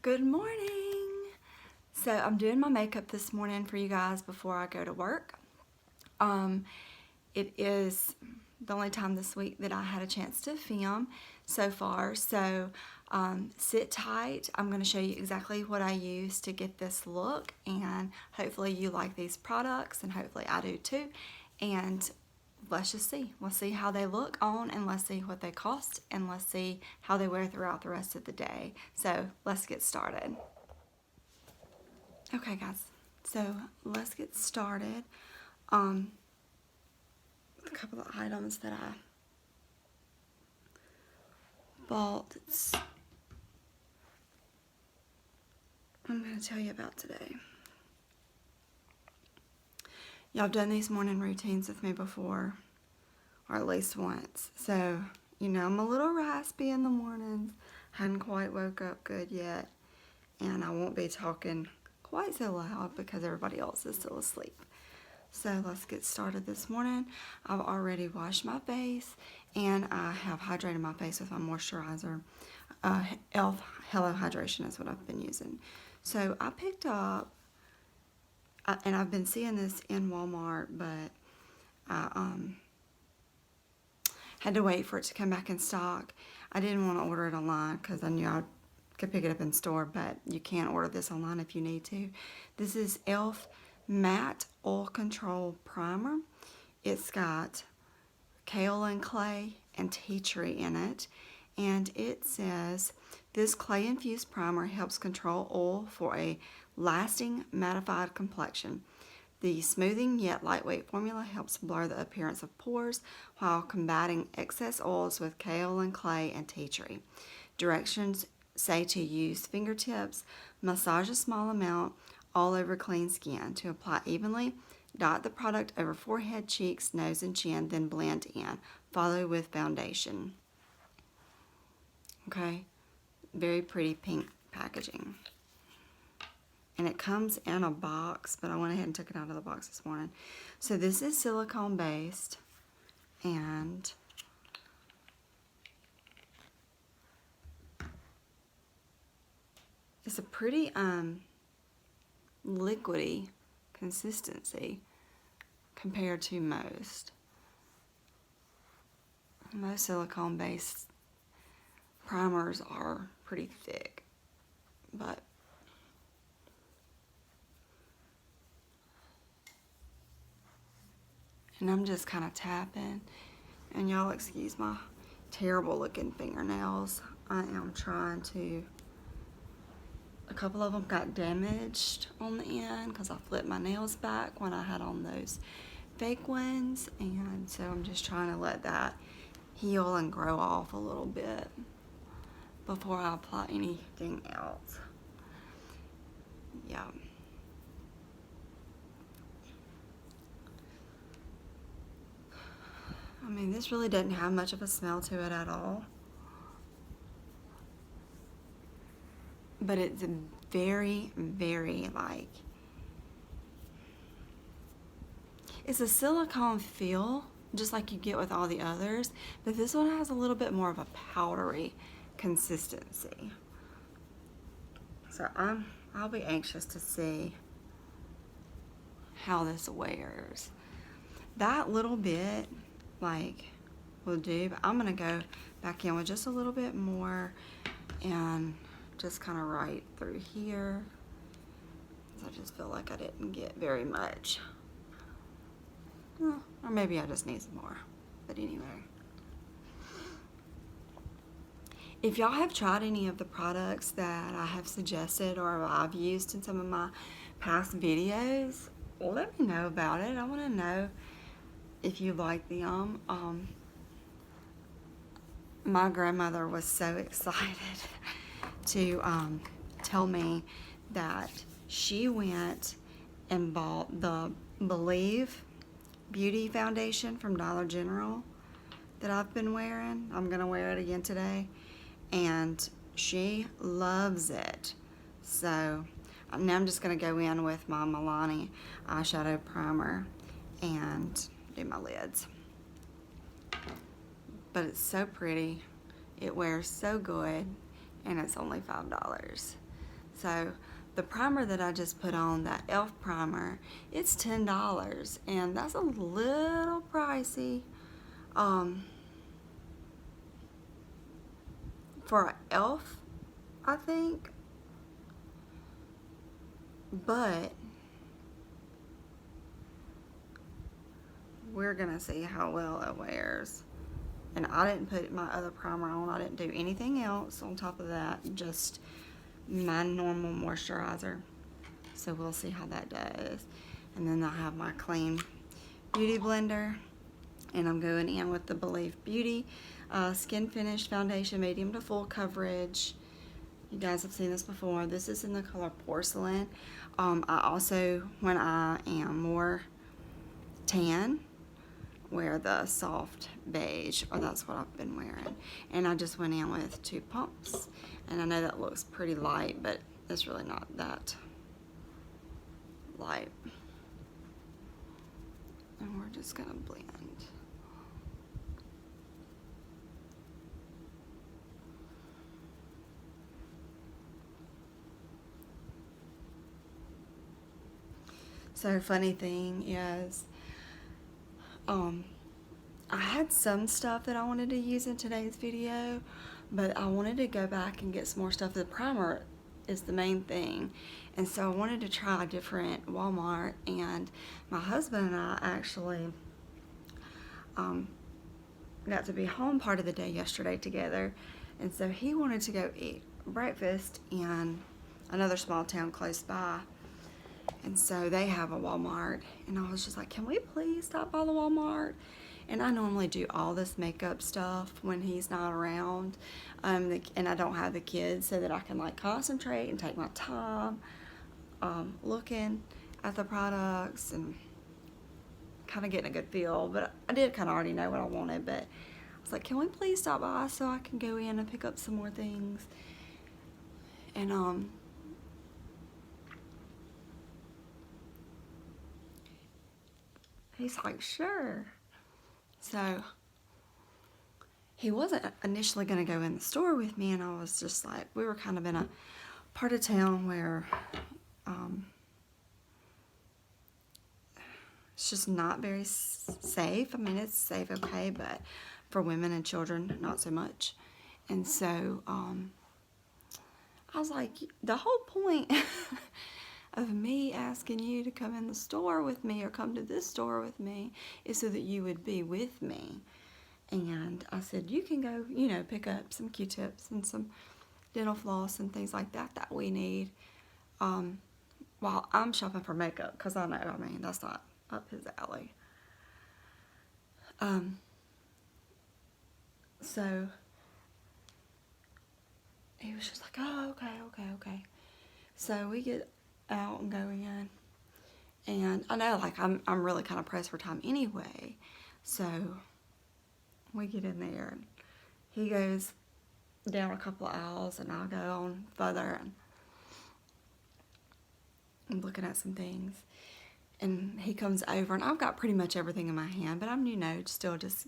Good morning. So I'm doing my makeup this morning for you guys before I go to work. It is the only time this week that I had a chance to film so far. So sit tight. I'm going to show you exactly what I use to get this look, and hopefully you like these products, and hopefully I do too. And let's just see. Let's see how they look on, and let's see what they cost, and let's see how they wear throughout the rest of the day. So let's get started. Okay guys, so let's get started. With a couple of items that I bought. I'm going to tell you about today. Y'all have done these morning routines with me before, or at least once. So, you know, I'm a little raspy in the mornings. Hadn't quite woke up good yet. And I won't be talking quite so loud because everybody else is still asleep. So let's get started this morning. I've already washed my face, and I have hydrated my face with my moisturizer. E.L.F. Hello Hydration is what I've been using. So I picked up, and I've been seeing this in Walmart, but I had to wait for it to come back in stock. I didn't want to order it online because I knew I could pick it up in store, but you can order this online if you need to. This is E.L.F. Matte Oil Control Primer. It's got kaolin clay and tea tree in it, and it says this clay infused primer helps control oil for a lasting mattified complexion. The smoothing yet lightweight formula helps blur the appearance of pores while combating excess oils with kaolin clay and tea tree. Directions say to use fingertips, massage a small amount all over clean skin. To apply evenly, dot the product over forehead, cheeks, nose, and chin, then blend in. Follow with foundation. Okay, very pretty pink packaging. And it comes in a box, but I went ahead and took it out of the box this morning. So this is silicone based, and it's a pretty liquidy consistency compared to most silicone based primers are pretty thick, but and I'm just kind of tapping, and y'all excuse my terrible looking fingernails. I am trying to, a couple of them got damaged on the end because I flipped my nails back when I had on those fake ones, and so I'm just trying to let that heal and grow off a little bit before I apply anything else. Yeah. I mean, this really doesn't have much of a smell to it at all. But it's a very, very it's a silicone feel, just like you get with all the others, but this one has a little bit more of a powdery consistency. So I'll be anxious to see how this wears. That little bit, will do, but I'm gonna go back in with just a little bit more and just kind of right through here. I just feel like I didn't get very much. Or maybe I just need some more. But anyway. If y'all have tried any of the products that I have suggested or I've used in some of my past videos, let me know about it. I want to know if you like them. My grandmother was so excited to tell me that she went and bought the Believe Beauty Foundation from Dollar General that I've been wearing. I'm going to wear it again today. And she loves it. So now I'm just going to go in with my Maybelline eyeshadow primer and do my lids. But it's so pretty. It wears so good. And it's only $5. So the primer that I just put on, that E.L.F. primer, it's $10, and that's a little pricey. For E.L.F., I think. But we're gonna see how well it wears. And I didn't put my other primer on. I didn't do anything else on top of that, just my normal moisturizer. So we'll see how that does. And then I have my clean beauty blender, and I'm going in with the Believe Beauty Skin Finish Foundation, medium to full coverage. You guys have seen this before. This is in the color Porcelain. I also, when I am more tan, wear the soft beige, or that's what I've been wearing. And I just went in with 2 pumps. And I know that looks pretty light, but it's really not that light. And we're just gonna blend. So funny thing is, I had some stuff that I wanted to use in today's video, but I wanted to go back and get some more stuff. The primer is the main thing, and so I wanted to try a different Walmart. And my husband and I actually got to be home part of the day yesterday together, and so he wanted to go eat breakfast in another small town close by. And so they have a Walmart, and I was just like, can we please stop by the Walmart? And I normally do all this makeup stuff when he's not around, and I don't have the kids, so that I can like concentrate and take my time looking at the products and kind of getting a good feel. But I did kind of already know what I wanted, but I was like, can we please stop by so I can go in and pick up some more things? And he's like, sure. So he wasn't initially going to go in the store with me, and I was just like, we were kind of in a part of town where it's just not very safe. I mean, it's safe, okay, but for women and children, not so much. And so I was like, the whole point of me asking you to come in the store with me or come to this store with me is so that you would be with me. And I said, you can go, you know, pick up some Q-tips and some dental floss and things like that that we need while I'm shopping for makeup, because I know, I mean, that's not up his alley. So he was just like, oh, okay. So we get out and go in, and I know, like, I'm really kind of pressed for time anyway. So we get in there, and he goes down a couple of aisles, and I'll go on further, and I'm looking at some things. And he comes over, and I've got pretty much everything in my hand, but I'm, you know, still just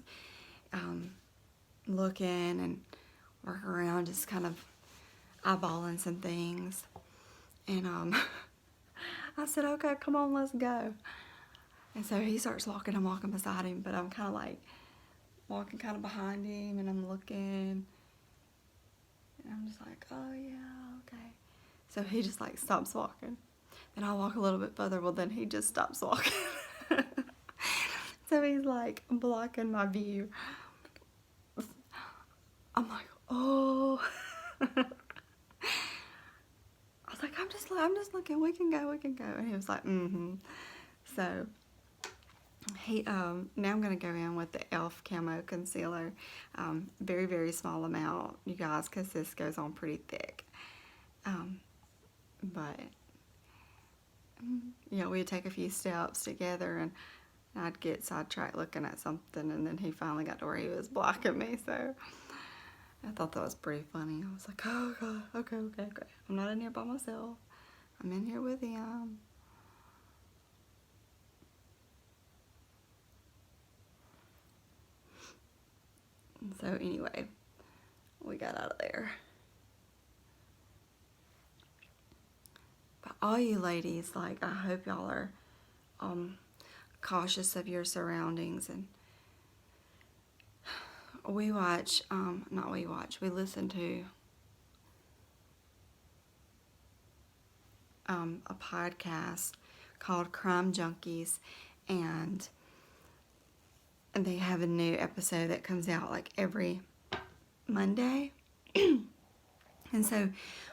looking and working around, just kind of eyeballing some things. And I said, okay, come on, let's go. And so he starts walking, I'm walking beside him, but I'm kind of like walking kind of behind him, and I'm looking, and I'm just like, oh yeah, okay. So he just like stops walking. Then I walk a little bit further, well then he just stops walking. So he's like blocking my view. I'm like, oh. I was like, I'm just looking, we can go. And he was like, mm-hmm. So he, now I'm going to go in with the E.L.F. Camo Concealer. Very, very small amount, you guys, because this goes on pretty thick. But, you know, we'd take a few steps together, and I'd get sidetracked looking at something, and then he finally got to where he was blocking me, so I thought that was pretty funny. I was like, oh, God, okay. I'm not in here by myself. I'm in here with him. And so anyway, we got out of there. all you ladies, like, I hope y'all are cautious of your surroundings. And we watch, we listen to a podcast called Crime Junkies, and they have a new episode that comes out like every Monday. And so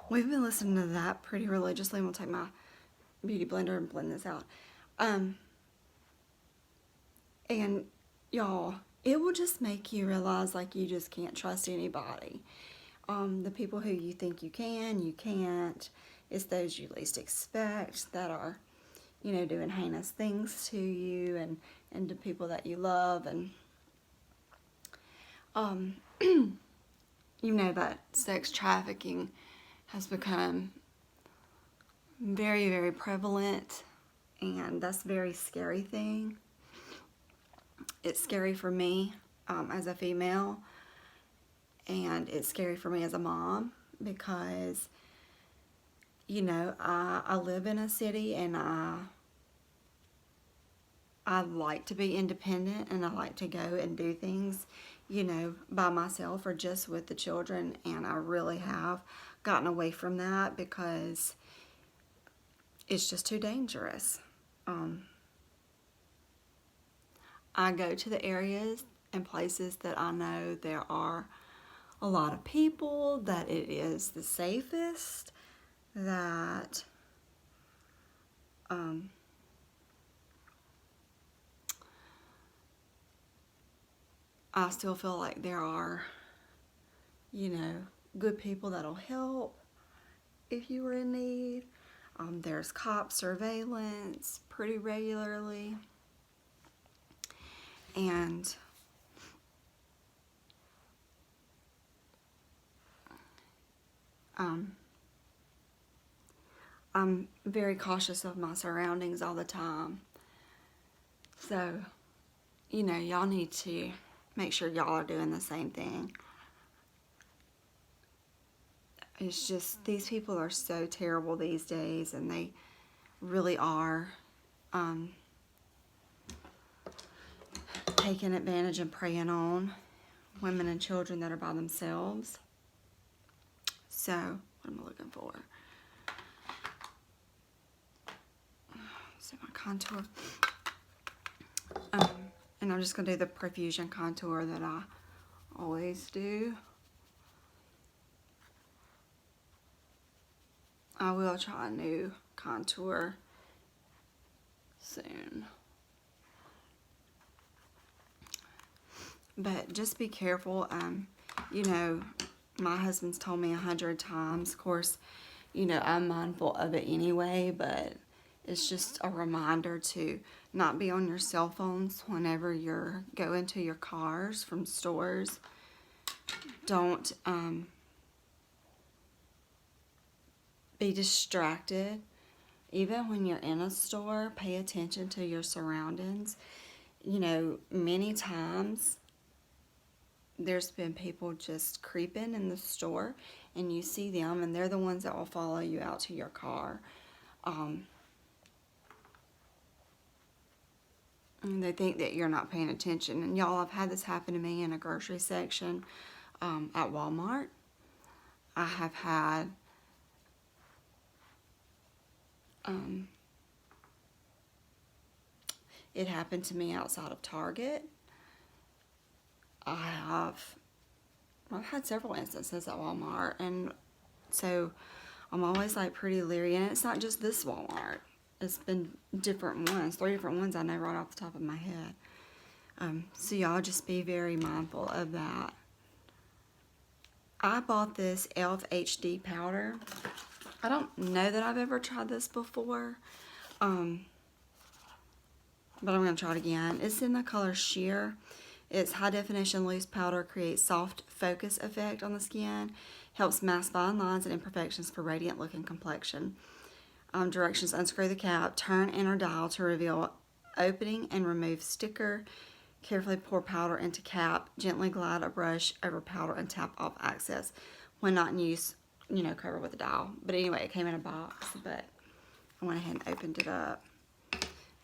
we've been listening to that pretty religiously. I'm going to take my beauty blender and blend this out. And y'all, it will just make you realize, like, you just can't trust anybody. The people who you think you can, you can't. It's those you least expect that are, doing heinous things to you and to people that you love. And, that sex trafficking has become very, very prevalent, and that's a very scary thing. It's scary for me as a female, and it's scary for me as a mom because, I live in a city, and I like to be independent, and I like to go and do things, by myself or just with the children, and I really have gotten away from that because it's just too dangerous. I go to the areas and places that I know there are a lot of people, that it is the safest, that I still feel like there are, good people that'll help if you were in need. There's cop surveillance pretty regularly. And I'm very cautious of my surroundings all the time. So, y'all need to make sure y'all are doing the same thing. It's just, these people are so terrible these days, and they really are taking advantage and preying on women and children that are by themselves. So, what am I looking for? So my contour. And I'm just going to do the Profusion contour that I always do. I will try a new contour soon. But just be careful. My husband's told me 100 times. Of course, I'm mindful of it anyway, but it's just a reminder to not be on your cell phones whenever you're going to your cars from stores. Don't be distracted. Even when you're in a store, pay attention to your surroundings. Many times there's been people just creeping in the store, and you see them, and they're the ones that will follow you out to your car. And they think that you're not paying attention. And y'all, I've had this happen to me in a grocery section at Walmart. I have had it happened to me outside of Target. I've had several instances at Walmart, and so I'm always like pretty leery. And it's not just this Walmart. It's been different ones, 3 different ones I know right off the top of my head. So y'all just be very mindful of that. I bought this E.L.F. HD powder. I don't know that I've ever tried this before, but I'm going to try it again. It's in the color Sheer. It's high definition loose powder, creates soft focus effect on the skin, helps mask fine lines and imperfections for radiant looking complexion. Directions: unscrew the cap, turn inner dial to reveal opening and remove sticker. Carefully pour powder into cap, gently glide a brush over powder and tap off excess. When not in use, cover with a dial. But anyway, it came in a box, but I went ahead and opened it up.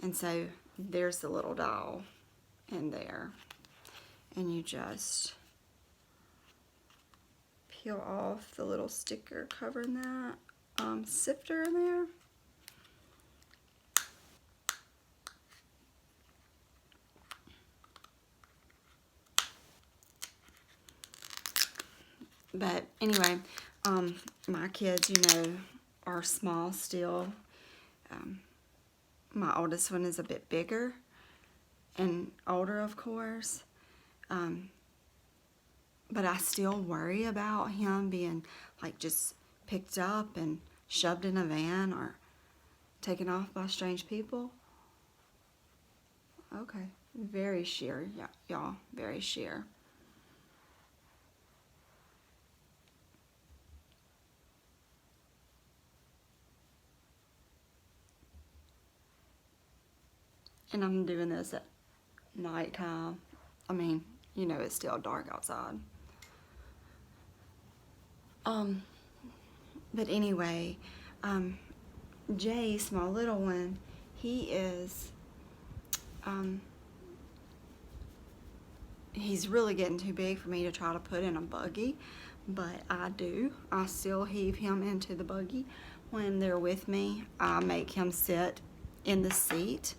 And so there's the little doll in there. And you just peel off the little sticker covering that sifter in there. But anyway, my kids, are small still. My oldest one is a bit bigger and older, of course. But I still worry about him being like just picked up and shoved in a van or taken off by strange people. Okay, very sheer, yeah, y'all, very sheer. And I'm doing this at nighttime. I mean, it's still dark outside. But anyway, Jace, my little one, he is, he's really getting too big for me to try to put in a buggy, but I do. I still heave him into the buggy. When they're with me, I make him sit in the seat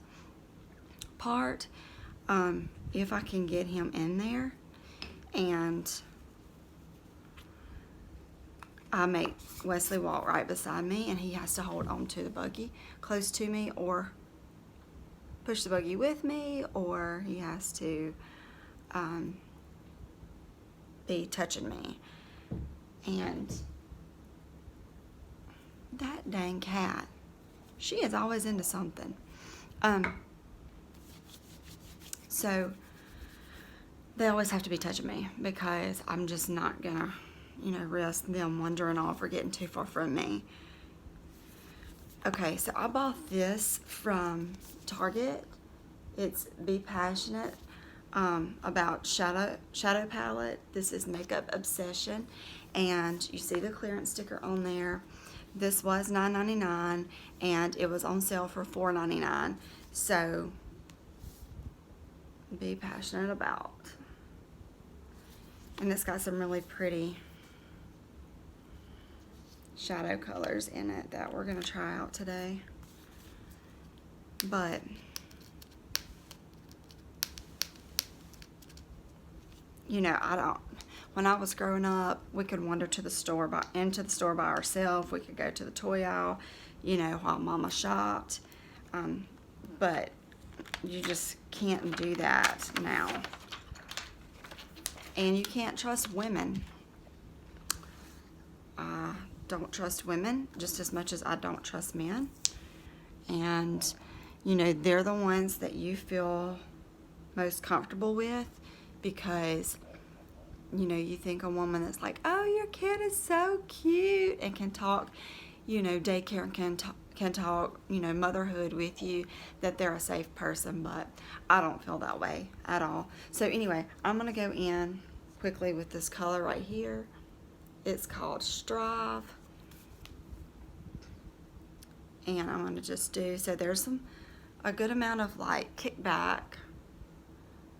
part, if I can get him in there, and I make Wesley walk right beside me, and he has to hold on to the buggy close to me, or push the buggy with me, or he has to be touching me. And that dang cat, she is always into something. So they always have to be touching me, because I'm just not gonna, risk them wandering off or getting too far from me. Okay, so I bought this from Target. It's Be Passionate about shadow palette. This is Makeup Obsession, and you see the clearance sticker on there. This was $9.99 and it was on sale for $4.99. So be passionate about. And it's got some really pretty shadow colors in it that we're gonna try out today. But when I was growing up, we could wander into the store by ourselves. We could go to the toy aisle, while Mama shopped. But you just can't do that now. And you can't trust women. I don't trust women just as much as I don't trust men. And, they're the ones that you feel most comfortable with, because, you think a woman that's like, oh, your kid is so cute, and can talk, daycare, and can talk, motherhood with you, that they're a safe person. But I don't feel that way at all. So anyway, I'm going to go in quickly with this color right here. It's called Strive. And I'm going to just do, so there's a good amount of like kickback.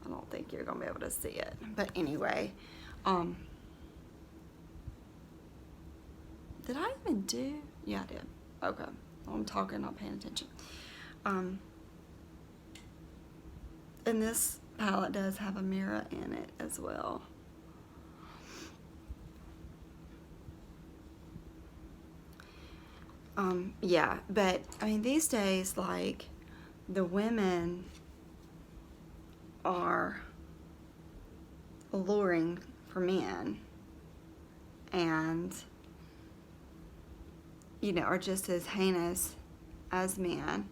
I don't think you're going to be able to see it. But anyway, did I even do? Yeah, I did. Okay. I'm talking, not paying attention. And this palette does have a mirror in it as well. Yeah, but I mean, these days, like, the women are alluring for men, and are just as heinous as men.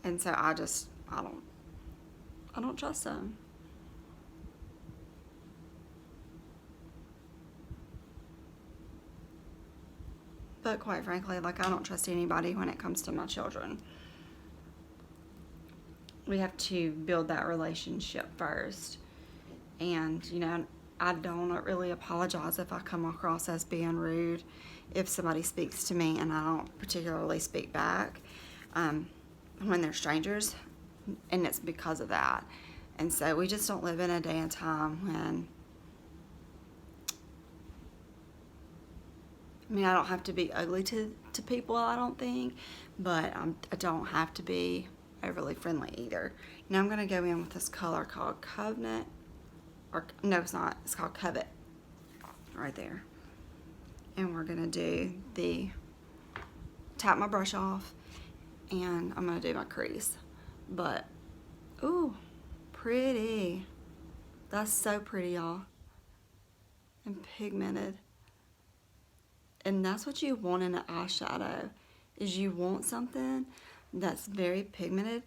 And so I don't trust them. But quite frankly, like, I don't trust anybody when it comes to my children. We have to build that relationship first. And, I don't really apologize if I come across as being rude if somebody speaks to me and I don't particularly speak back when they're strangers, and it's because of that. And so we just don't live in a day and time when, I mean, I don't have to be ugly to people, I don't think, but I don't have to be overly friendly either. Now I'm going to go in with this color called Covenant, or no, it's not, it's called Covet, right there. And we're going to do tap my brush off, and I'm going to do my crease. But, ooh, pretty. That's so pretty, y'all. And pigmented. And that's what you want in an eyeshadow, is you want something that's very pigmented.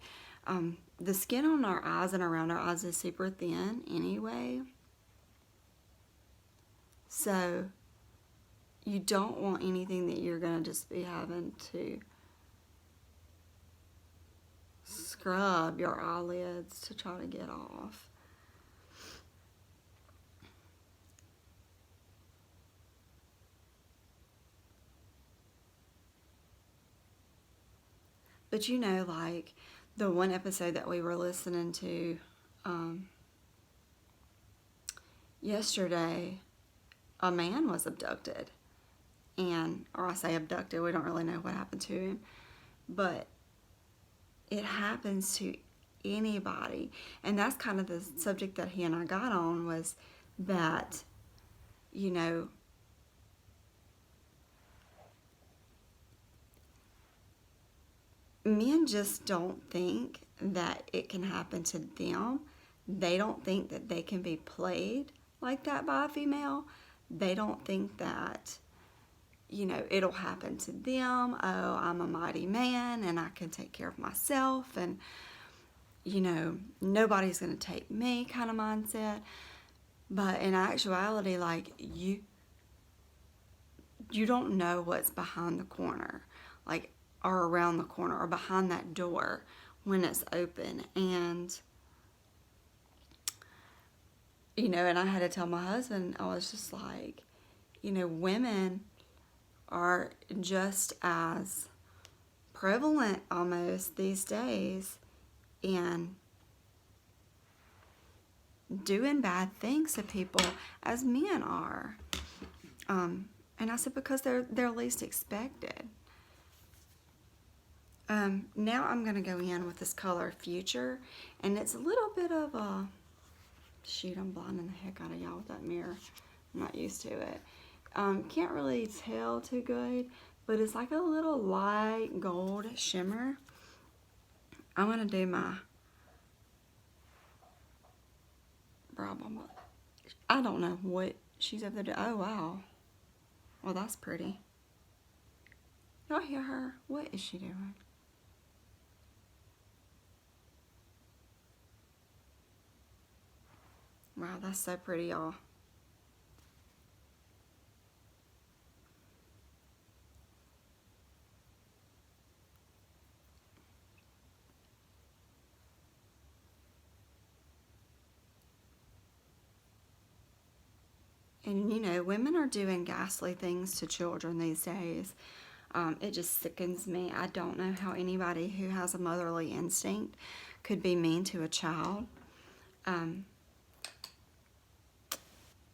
The skin on our eyes and around our eyes is super thin anyway. So you don't want anything that you're going to just be having to scrub your eyelids to try to get off. But you know, like the one episode that we were listening to yesterday, a man was abducted. And, or I say abducted, we don't really know what happened to him. But it happens to anybody. And that's kind of the subject that he and I got on, was that, you know, men just don't think that it can happen to them. They don't think that they can be played like that by a female. They don't think that, you know, it'll happen to them. Oh, I'm a mighty man and I can take care of myself, and, you know, nobody's going to take me kind of mindset. But in actuality, like, you don't know what's behind the corner, like, or around the corner, or behind that door when it's open. And, you know, and I had to tell my husband, I was just like, you know, women are just as prevalent almost these days in doing bad things to people as men are. And I said, because they're least expected. Now I'm going to go in with this color Future, and it's a little bit of a, shoot, I'm blinding the heck out of y'all with that mirror. I'm not used to it. Can't really tell too good, but it's like a little light gold shimmer. I'm going to do my brow bone. I don't know what she's over there doing. Oh, wow. Well, that's pretty. Y'all hear her? What is she doing? Wow, that's so pretty, y'all. And, you know, women are doing ghastly things to children these days. It just sickens me. I don't know how anybody who has a motherly instinct could be mean to a child.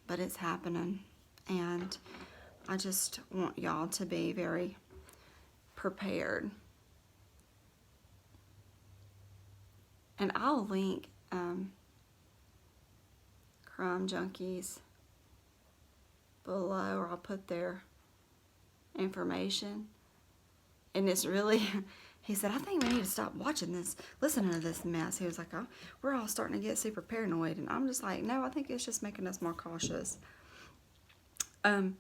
But it's happening. And I just want y'all to be very prepared. And I'll link Crime Junkies below, or I'll put their information. And it's really, he said, I think we need to stop watching this, listening to this mess. He was like, oh, we're all starting to get super paranoid. And I'm just like, no, I think it's just making us more cautious. Now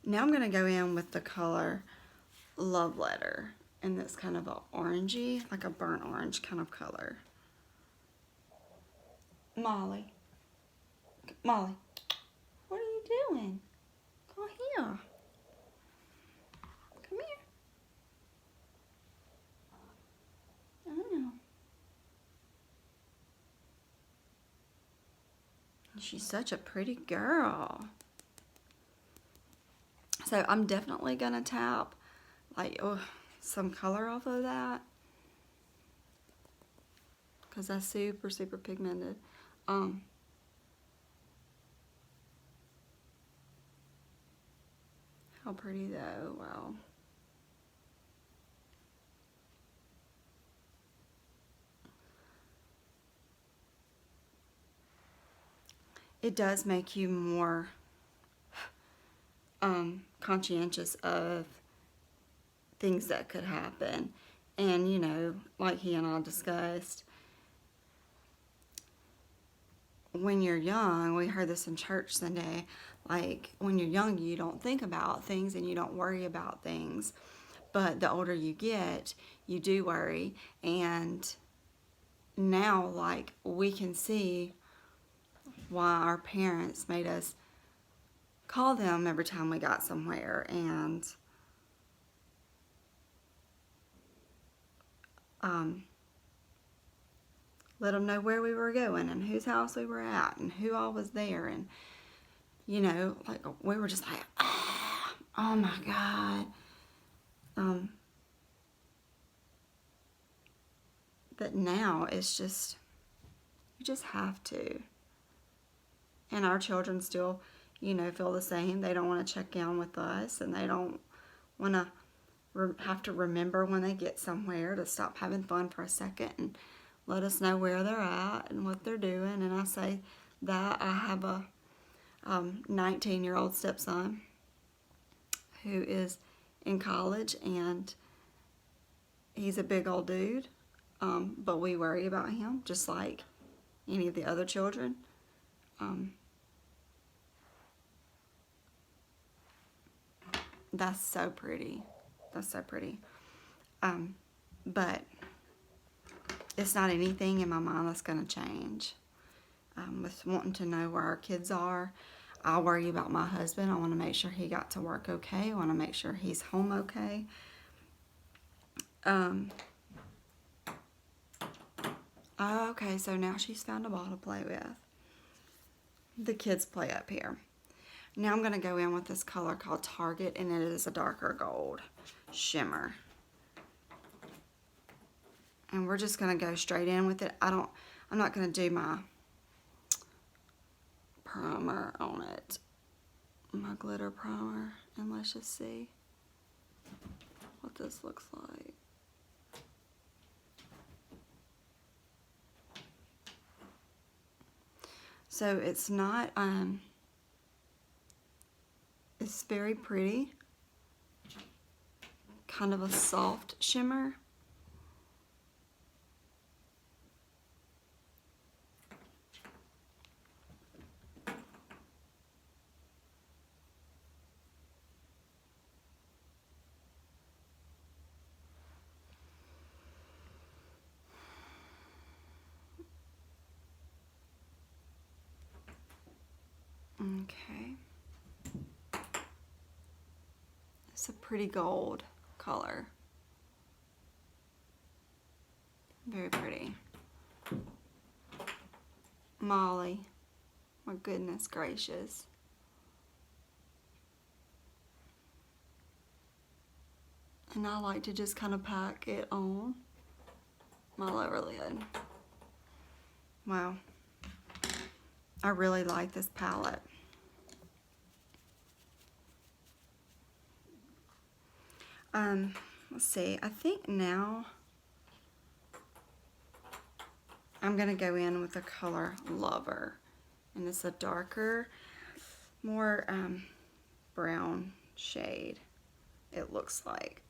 I'm going to go in with the color Love Letter. And it's kind of a orangey, like a burnt orange kind of color. Molly, what are you doing? Come here. Come here. I know. She's such a pretty girl. So I'm definitely gonna tap like some color off of that, because that's super, super pigmented. How pretty though, wow. It does make you more conscientious of things that could happen. And, you know, like he and I discussed, when you're young, we heard this in church Sunday, like when you're young, you don't think about things and you don't worry about things. But the older you get, you do worry. And now, like, we can see why our parents made us call them every time we got somewhere, and let them know where we were going and whose house we were at and who all was there. And, you know, like, we were just like, oh my God. But now it's just, you just have to. And our children still, you know, feel the same. They don't want to check in with us, and they don't want to have to remember when they get somewhere to stop having fun for a second and let us know where they're at and what they're doing. And I say that I have a 19-year-old stepson who is in college, and he's a big old dude, but we worry about him just like any of the other children. That's so pretty. That's so pretty. But it's not anything in my mind that's going to change. With wanting to know where our kids are, I worry about my husband. I want to make sure he got to work okay. I want to make sure he's home okay. Okay, so now she's found a ball to play with. The kids play up here. Now I'm going to go in with this color called Target, and it is a darker gold shimmer. And we're just going to go straight in with it. I'm not going to do my primer on it, my glitter primer, and let's just see what this looks like. So it's not, it's very pretty, kind of a soft shimmer. Okay. It's a pretty gold color. Very pretty. Molly, my goodness gracious. And I like to just kind of pack it on my lower lid. Wow. I really like this palette. Let's see, I think now I'm gonna go in with the color Lover. And it's a darker, more brown shade, it looks like.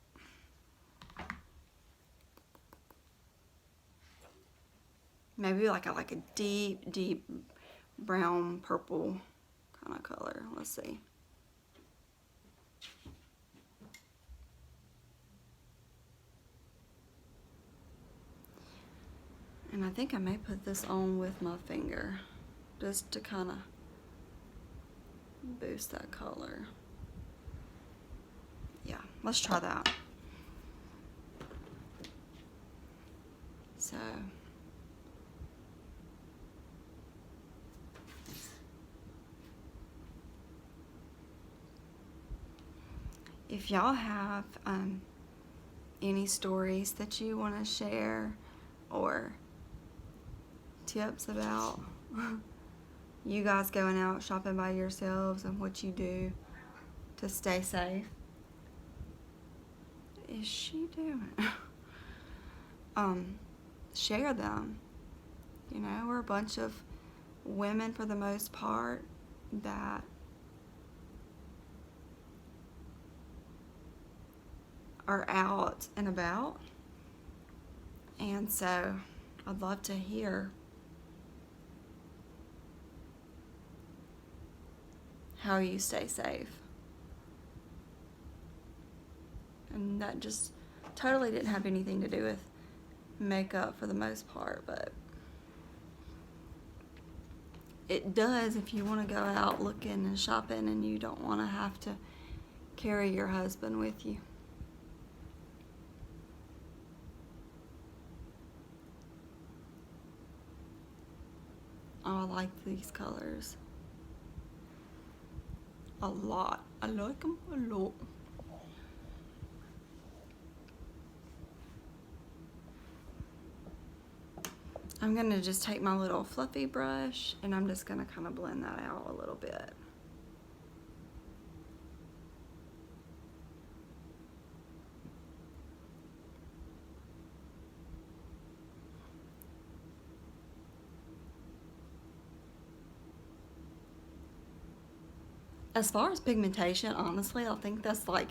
Maybe like a deep, deep brown purple kind of color. Let's see. And I think I may put this on with my finger just to kind of boost that color. Yeah, let's try that. So If y'all have any stories that you want to share or tips about you guys going out shopping by yourselves and what you do to stay safe. What is she doing? Share them. You know, we're a bunch of women for the most part that are out and about. And so I'd love to hear how you stay safe. And that just totally didn't have anything to do with makeup for the most part, but it does if you want to go out looking and shopping and you don't want to have to carry your husband with you. Oh, I like these colors a lot. I like them a lot. I'm going to just take my little fluffy brush and I'm just going to kind of blend that out a little bit. As far as pigmentation, honestly, I think that's like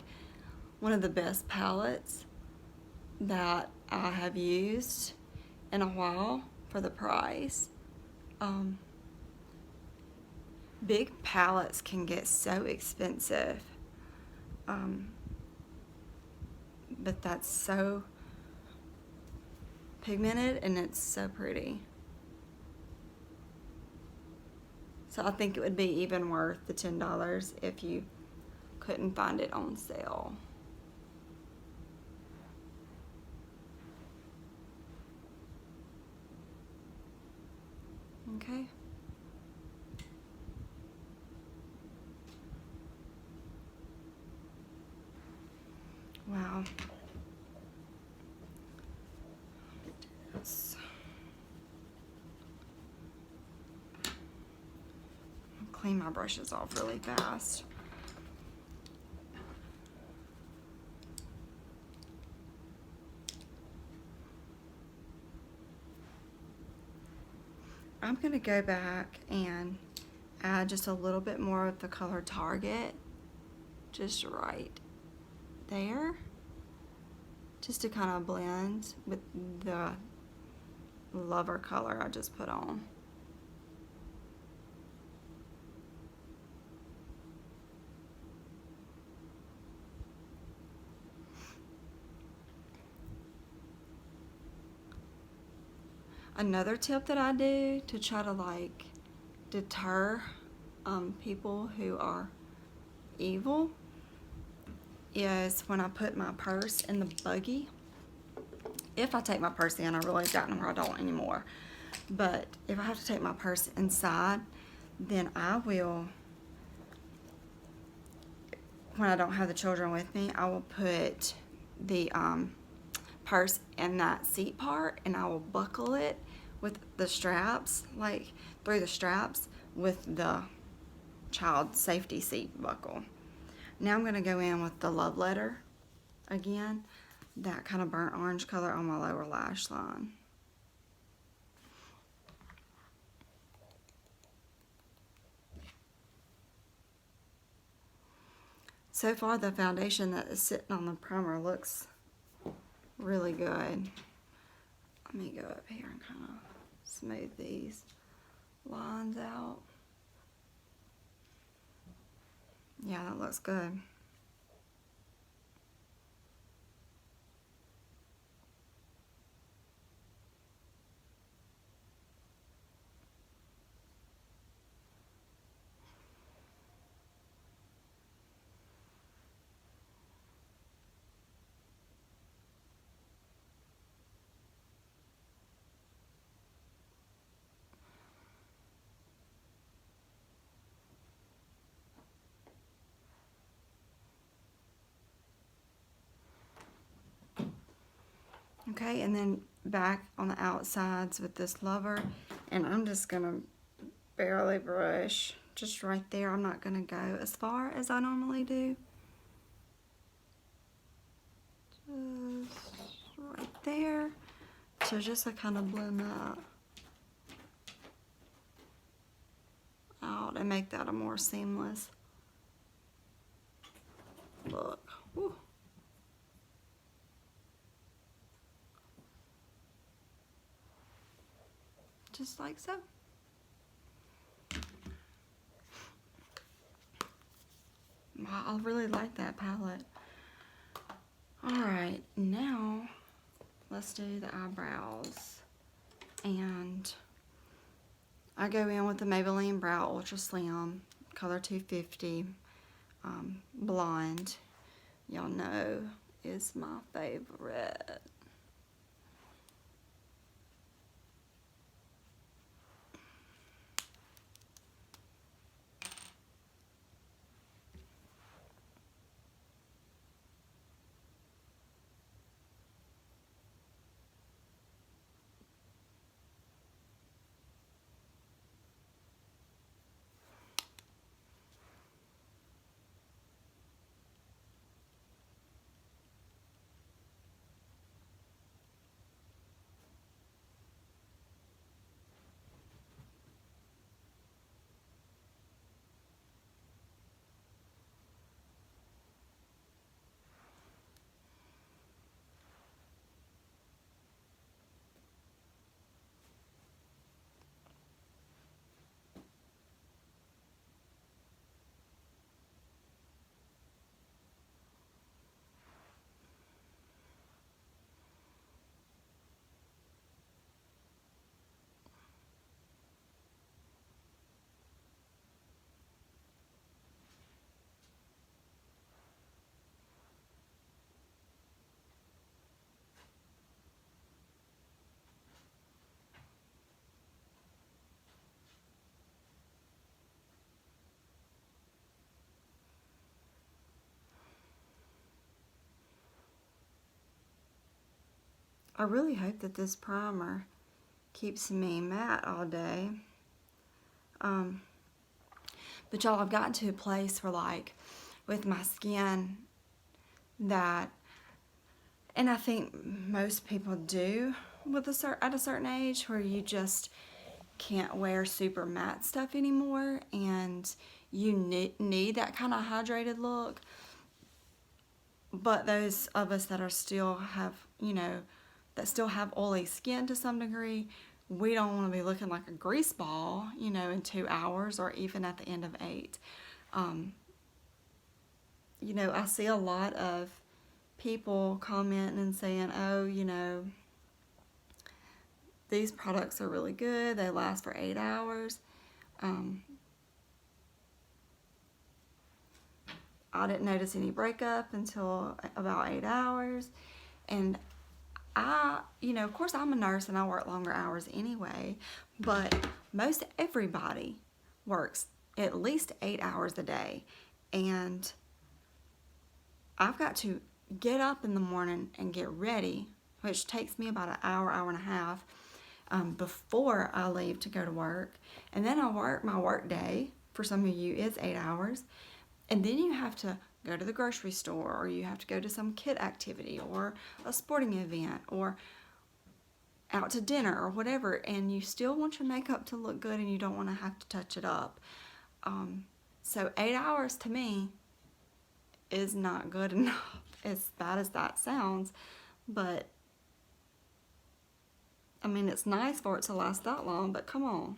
one of the best palettes that I have used in a while for the price. Big palettes can get so expensive, but that's so pigmented and it's so pretty. So I think it would be even worth the $10 if you couldn't find it on sale. Okay. Wow. Yes. I'll clean my brushes off really fast. I'm going to go back and add just a little bit more of the color Target, just right there, just to kind of blend with the Lover color I just put on. Another tip that I do to try to like deter people who are evil is when I put my purse in the buggy. If I take my purse in, I realize that no, I don't anymore. But if I have to take my purse inside, then I will, when I don't have the children with me, I will put the purse in that seat part and I will buckle it with the straps, like through the straps with the child safety seat buckle. Now I'm going to go in with the Love Letter again, that kind of burnt orange color on my lower lash line. So far the foundation that is sitting on the primer looks really good. Let me go up here and kind of smooth these lines out. Yeah, that looks good. Okay, and then back on the outsides with this lover, and I'm just gonna barely brush just right there. I'm not gonna go as far as I normally do. Just right there. So just to kind of blend that out and make that a more seamless look. Woo. Just like so. I really like that palette. Alright, now let's do the eyebrows. And I go in with the Maybelline Brow Ultra Slim, color 250, blonde. Y'all know is my favorite. I really hope that this primer keeps me matte all day. But y'all, I've gotten to a place where, like, with my skin that, and I think most people do with at a certain age, where you just can't wear super matte stuff anymore, and you need that kind of hydrated look. But those of us that are still have, that still have oily skin to some degree, we don't want to be looking like a grease ball, in 2 hours or even at the end of 8. I see a lot of people commenting and saying, oh, these products are really good. They last for 8 hours. I didn't notice any breakup until about 8 hours. And of course I'm a nurse and I work longer hours anyway, but most everybody works at least 8 hours a day. And I've got to get up in the morning and get ready, which takes me about an hour, hour and a half before I leave to go to work. And then I work my work day, for some of you is 8 hours. And then you have to go to the grocery store, or you have to go to some kid activity or a sporting event or out to dinner or whatever, and you still want your makeup to look good and you don't want to have to touch it up. So 8 hours to me is not good enough, as bad as that sounds. But I mean, it's nice for it to last that long, but come on.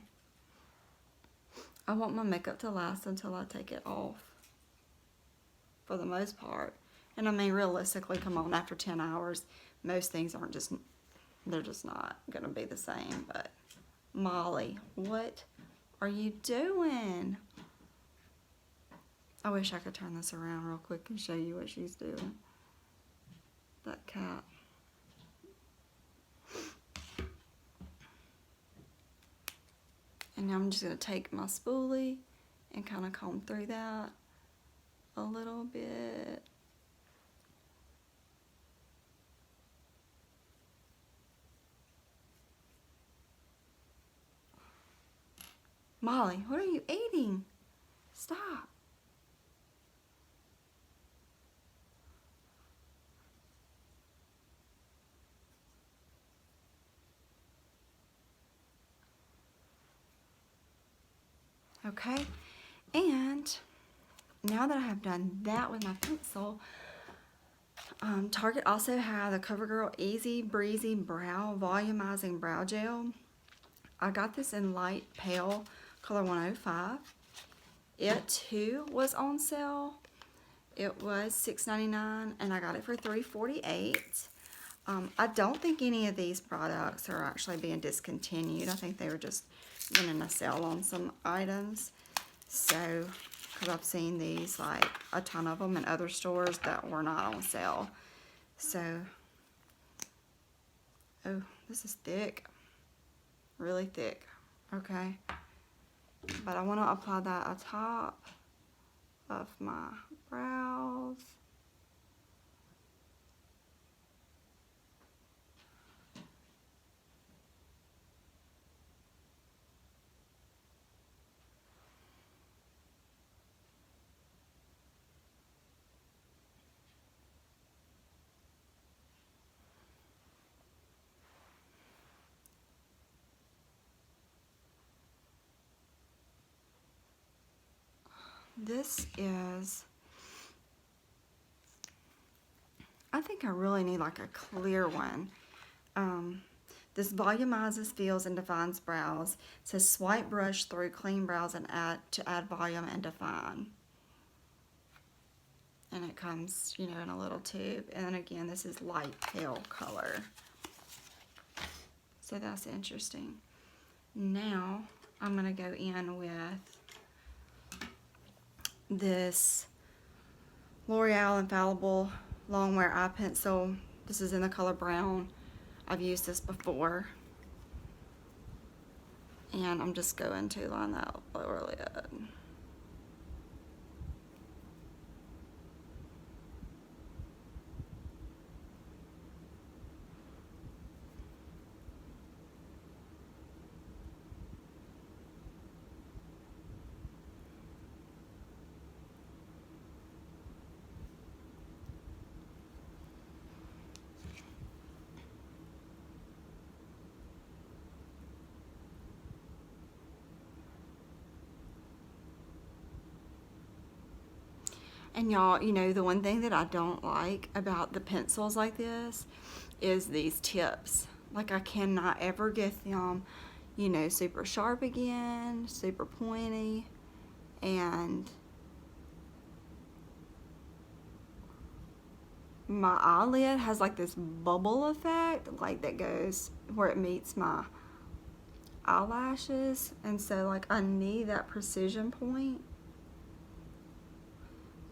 I want my makeup to last until I take it off, for the most part. And I mean, realistically, come on, after 10 hours, most things they're just not gonna be the same. But Molly, what are you doing? I wish I could turn this around real quick and show you what she's doing. That cat. And now I'm just gonna take my spoolie and kind of comb through that a little bit. Molly, what are you eating? Stop. Okay, and now that I have done that with my pencil, Target also had the Covergirl Easy Breezy Brow Volumizing Brow Gel. I got this in light pale color 105. It too was on sale. It was $6.99 and I got it for $3.48. I don't think any of these products are actually being discontinued. I think they were just running a sale on some items. So, because I've seen these, like a ton of them in other stores that were not on sale. So, oh, this is thick. Really thick. Okay. But I want to apply that atop of my brows. This is, I think I really need like a clear one. This volumizes, fills, and defines brows. It says swipe brush through clean brows and add volume and define. And it comes, you know, in a little tube. And then again, this is light pale color. So that's interesting. Now I'm gonna go in with this L'Oreal Infallible Longwear Eye Pencil. This is in the color brown. I've used this before. And I'm just going to line that lower lid. And y'all, you know, the one thing that I don't like about the pencils like this is these tips. Like, I cannot ever get them, you know, super sharp again, super pointy. And my eyelid has like this bubble effect, like that goes where it meets my eyelashes. And so, like, I need that precision point.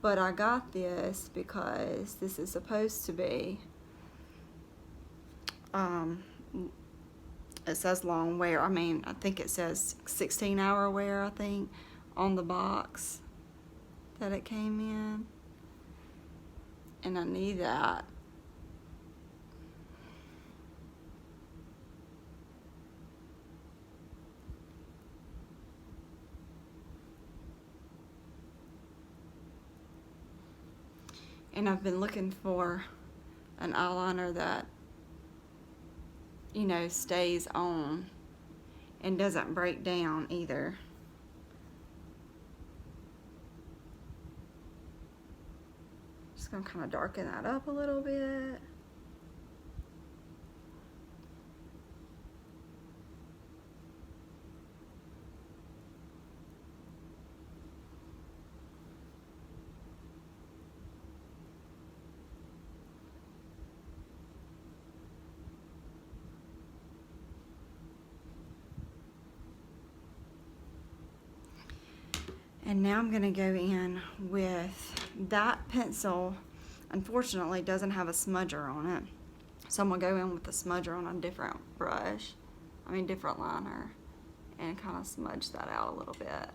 But I got this because this is supposed to be, it says long wear. I mean, I think it says 16-hour wear, I think, on the box that it came in. And I need that. And I've been looking for an eyeliner that, you know, stays on and doesn't break down either. Just gonna kind of darken that up a little bit. And now I'm gonna go in with that pencil. Unfortunately, doesn't have a smudger on it. So I'm gonna go in with the smudger on a different brush, different liner, and kind of smudge that out a little bit.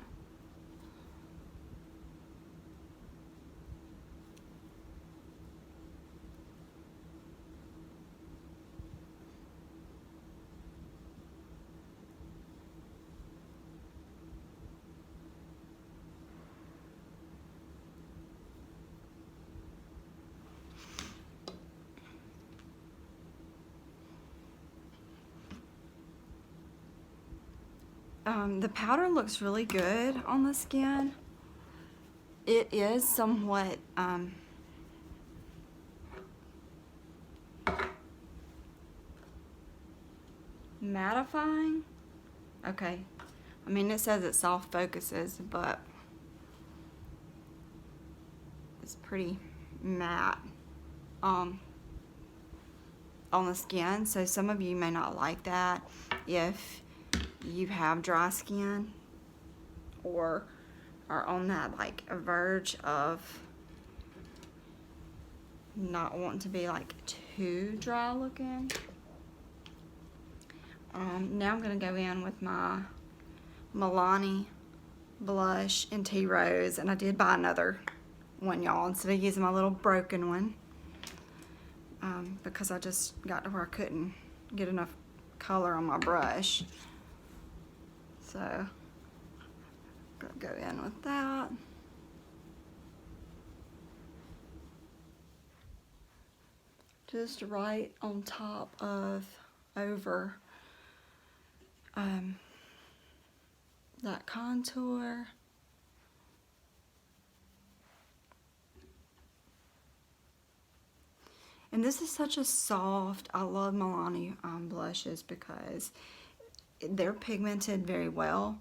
The powder looks really good on the skin. It is somewhat mattifying. Okay, I mean, it says it soft focuses, but it's pretty matte on the skin. So some of you may not like that if you have dry skin or are on that like a verge of not wanting to be like too dry looking. Now I'm gonna go in with my Milani blush in Tea Rose, and I did buy another one, y'all, instead of using my little broken one, because I just got to where I couldn't get enough color on my brush. So gonna go in with that. Just right on top of, over that contour. And this is such a soft, I love Milani blushes because they're pigmented very well,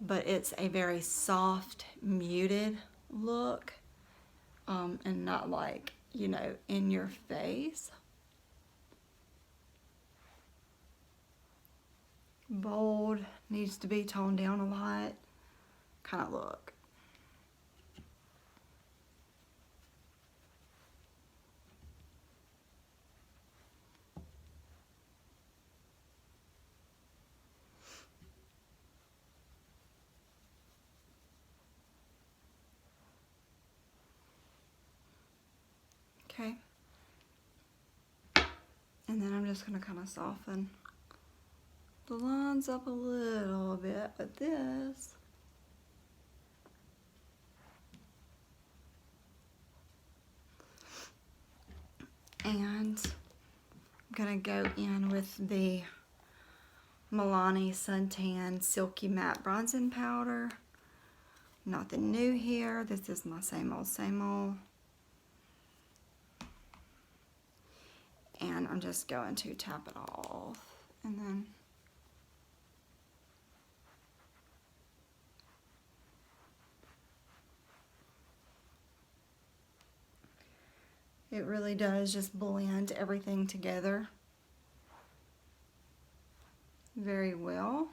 but it's a very soft, muted look, and not like, you know, in your face. Bold, needs to be toned down a lot kind of look. Okay. And then I'm just going to kind of soften the lines up a little bit with this. And I'm going to go in with the Milani Suntan Silky Matte Bronzing Powder. Nothing new here. This is my same old, same old. And I'm just going to tap it off. And then it really does just blend everything together very well.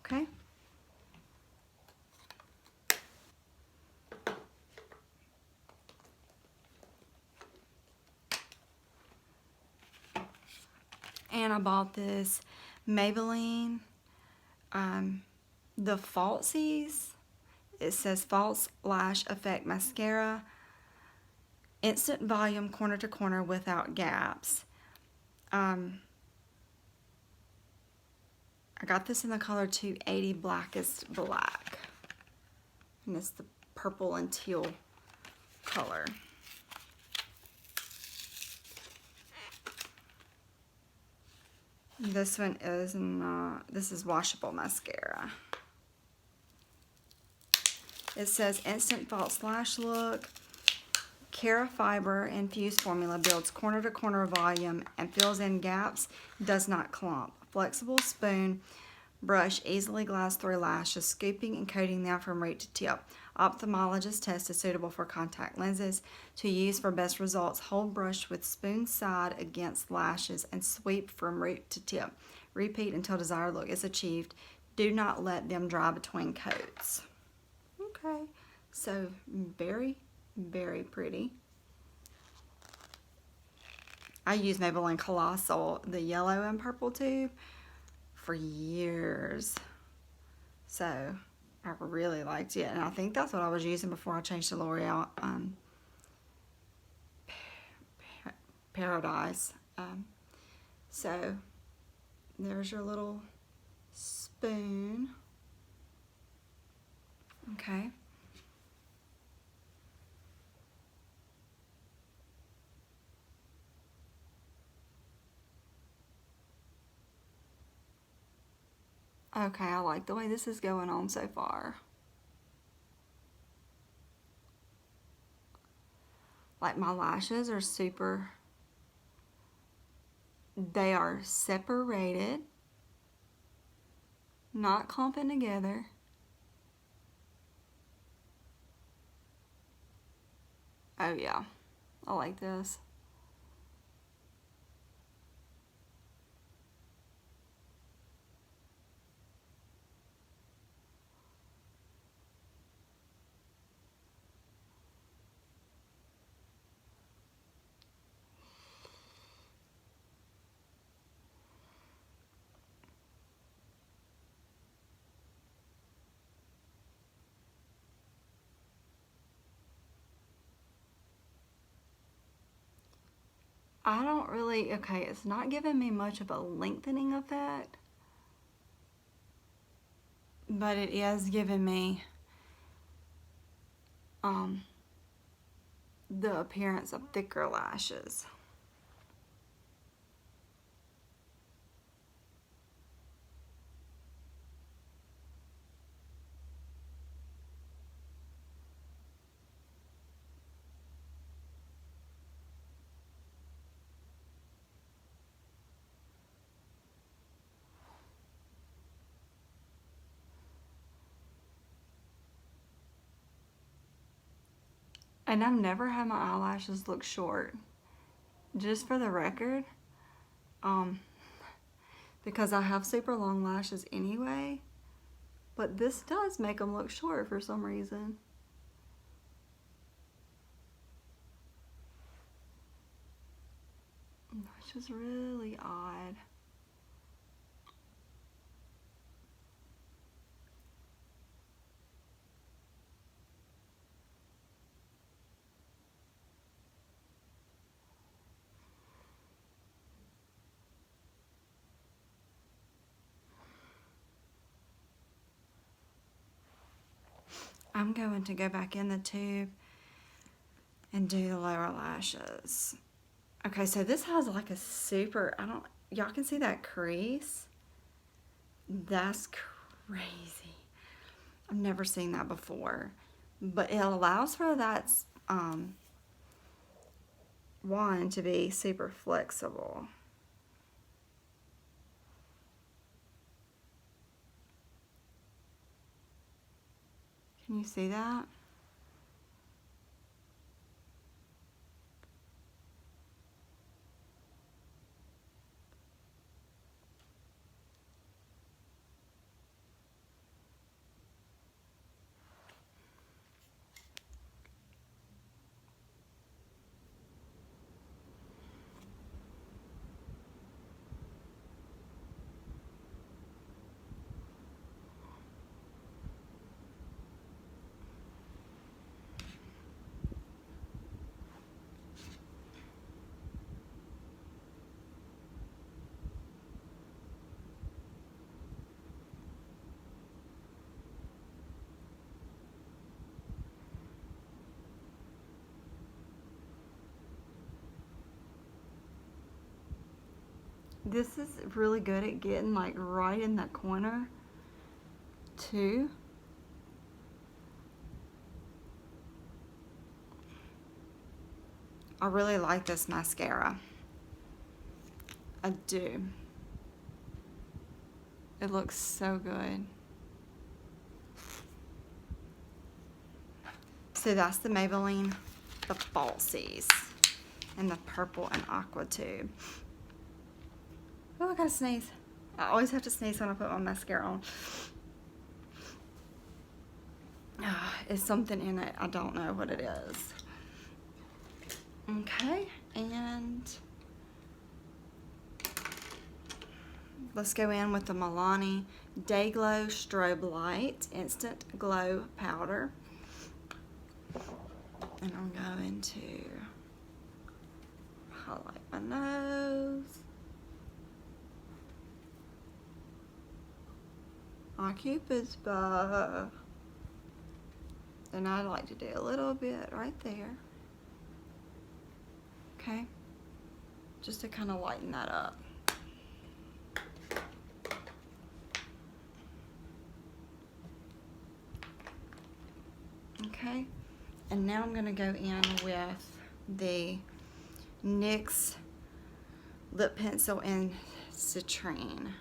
Okay. And I bought this Maybelline, the Falsies. It says False Lash Effect Mascara. Instant volume, corner to corner without gaps. I got this in the color 280 Blackest Black. And it's the purple and teal color. This one is not, this is washable mascara. It says Instant False Lash Look. Cara Fiber infused formula builds corner to corner volume and fills in gaps, does not clump. Flexible spoon brush easily glides through lashes, scooping and coating them from root to tip. Ophthalmologist test is suitable for contact lenses. To use for best results, hold brush with spoon side against lashes and sweep from root to tip. Repeat until desired look is achieved. Do not let them dry between coats. Okay, so very, very pretty. I use Maybelline Colossal, the yellow and purple tube, for years. So I really liked it. And I think that's what I was using before I changed to L'Oreal Paradise. So there's your little spoon. Okay. Okay, I like the way this is going on so far. Like my lashes are super, they are separated, not clumping together. Oh yeah, I like this. I don't really, okay, it's not giving me much of a lengthening effect, but it is giving me the appearance of thicker lashes. And I've never had my eyelashes look short. Just for the record, because I have super long lashes anyway, but this does make them look short for some reason. Which is really odd. I'm going to go back in the tube and do the lower lashes. Okay, so this has like a super, y'all can see that crease? That's crazy. I've never seen that before. But it allows for that wand to be super flexible. Can you see that? This is really good at getting like right in that corner too. I really like this mascara. I do. It looks so good. So that's the Maybelline, the Falsies, and the purple and aqua tube. Oh, I gotta sneeze. I always have to sneeze when I put my mascara on. It's something in it. I don't know what it is. Okay, and let's go in with the Milani Day Glow Strobe Light Instant Glow Powder. And I'm going to highlight my nose. My Cupid's bow. And I like to do a little bit right there. Okay? Just to kind of lighten that up. Okay? And now I'm going to go in with the NYX lip pencil in Citrine.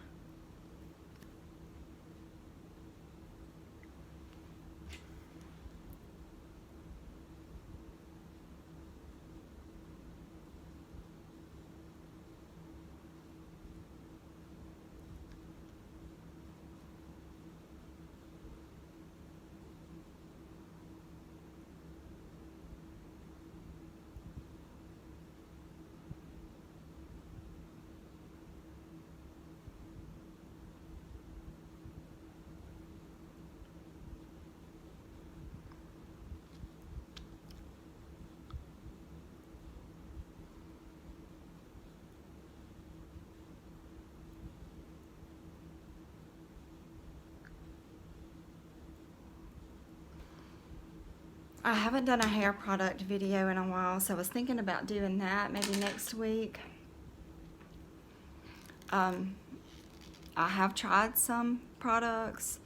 I haven't done a hair product video in a while, so I was thinking about doing that maybe next week. I have tried some products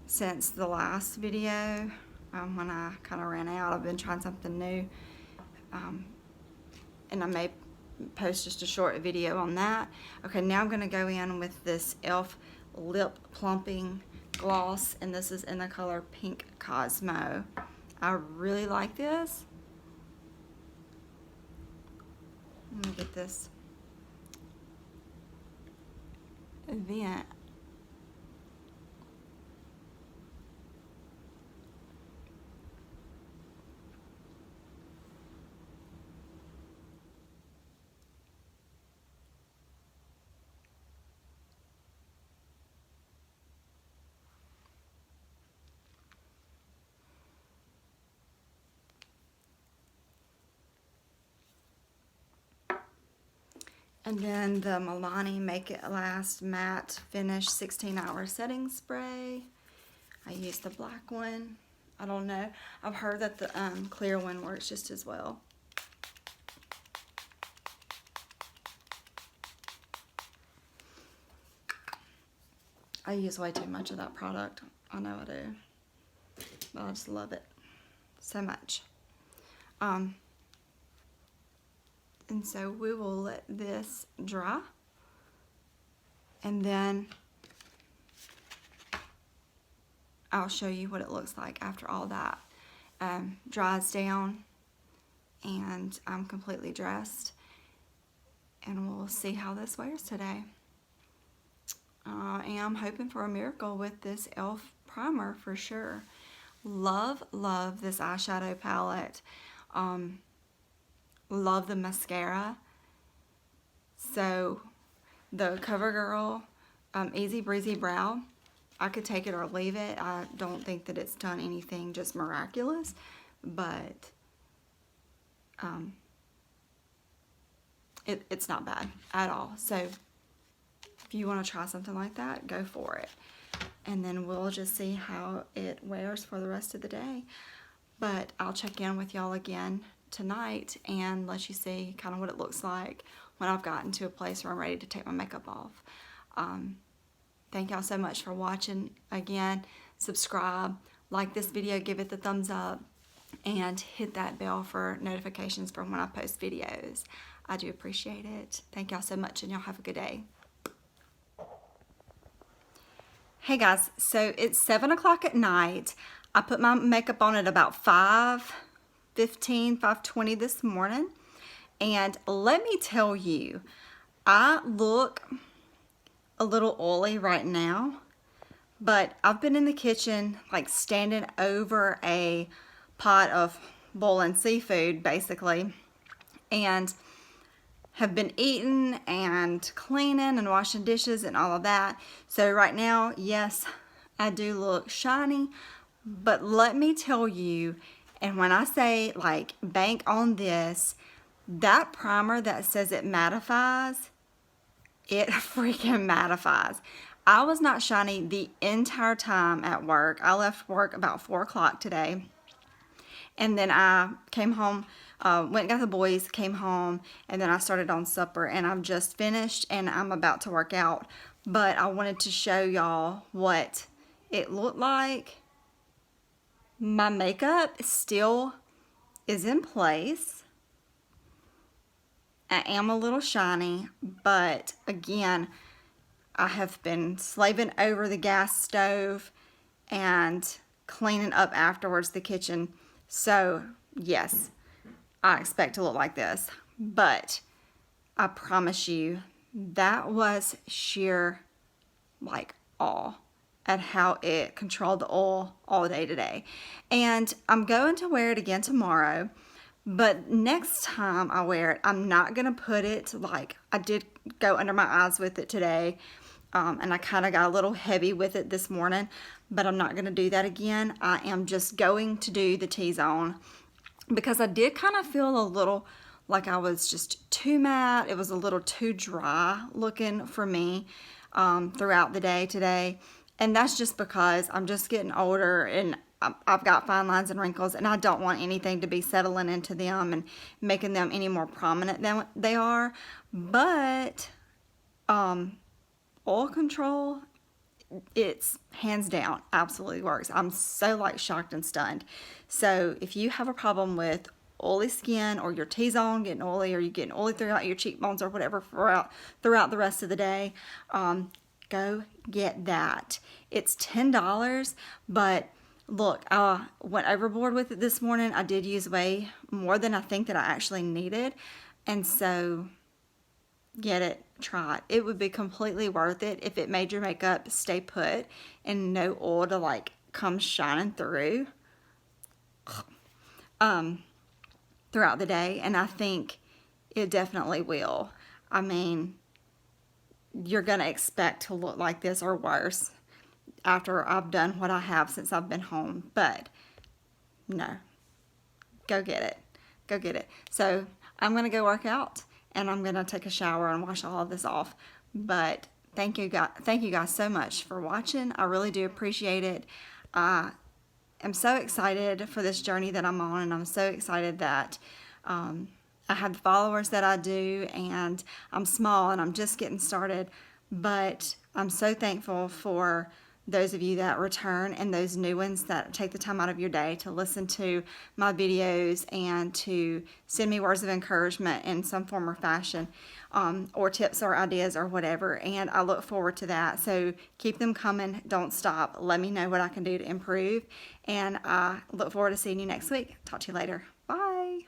since the last video. When I kind of ran out, I've been trying something new. And I may post just a short video on that. Okay, now I'm going to go in with this E.L.F. Lip Plumping Gloss, and this is in the color Pink Cosmo. I really like this. Let me get this event. And then the Milani Make It Last Matte Finish 16-Hour Setting Spray. I use the black one. I don't know. I've heard that the clear one works just as well. I use way too much of that product. I know I do. But I just love it so much. And so we will let this dry, and then I'll show you what it looks like after all that dries down and I'm completely dressed, and we'll see how this wears today. I am hoping for a miracle with this E.L.F. primer for sure. Love this eyeshadow palette. Love the mascara. So the Covergirl Easy Breezy Brow, I could take it or leave it. I don't think that it's done anything just miraculous, but it's not bad at all. So if you want to try something like that, go for it. And then we'll just see how it wears for the rest of the day. But I'll check in with y'all again tonight and let you see kind of what it looks like when I've gotten to a place where I'm ready to take my makeup off. Thank y'all so much for watching. Again, subscribe, like this video, give it the thumbs up, and hit that bell for notifications from when I post videos. I do appreciate it. Thank y'all so much, and y'all have a good day. Hey guys, so it's 7 o'clock at night. I put my makeup on at about 5:15, 5:20 this morning. And let me tell you, I look a little oily right now, but I've been in the kitchen like standing over a pot of boiling seafood basically, and have been eating and cleaning and washing dishes and all of that. So right now, yes, I do look shiny, but let me tell you, and when I say like bank on this, that primer that says it mattifies, it freaking mattifies. I was not shiny the entire time at work. I left work about 4 o'clock today. And then I came home, went and got the boys, came home, and then I started on supper. And I'm just finished and I'm about to work out. But I wanted to show y'all what it looked like. My makeup still is in place. I am a little shiny, but again, I have been slaving over the gas stove and cleaning up afterwards the kitchen. So yes, I expect to look like this, but I promise you that was sheer like awe at how it controlled the oil all day today. And I'm going to wear it again tomorrow, but next time I wear it, I'm not going to put it like I did go under my eyes with it today. And I kind of got a little heavy with it this morning, but I'm not going to do that again. I am just going to do the T-zone because I did kind of feel a little like I was just too matte. It was a little too dry looking for me throughout the day today. And that's just because I'm just getting older and I've got fine lines and wrinkles, and I don't want anything to be settling into them and making them any more prominent than they are. But oil control, it's hands down absolutely works. I'm so like shocked and stunned. So if you have a problem with oily skin, or your T-zone getting oily, or you getting oily throughout your cheekbones or whatever throughout the rest of the day, go get that. It's $10, but look, I went overboard with it this morning. I did use way more than I think that I actually needed, and so get it, try it. It would be completely worth it if it made your makeup stay put and no oil to like come shining through throughout the day. And I think it definitely will. I mean, you're gonna expect to look like this or worse after I've done what I have since I've been home. But no, go get it. Go get it. So I'm gonna go work out, and I'm gonna take a shower and wash all of this off. But thank you guys so much for watching. I really do appreciate it. I am so excited for this journey that I'm on, and I'm so excited that I have the followers that I do, and I'm small and I'm just getting started, but I'm so thankful for those of you that return and those new ones that take the time out of your day to listen to my videos and to send me words of encouragement in some form or fashion, or tips or ideas or whatever. And I look forward to that. So keep them coming. Don't stop. Let me know what I can do to improve. And I look forward to seeing you next week. Talk to you later. Bye.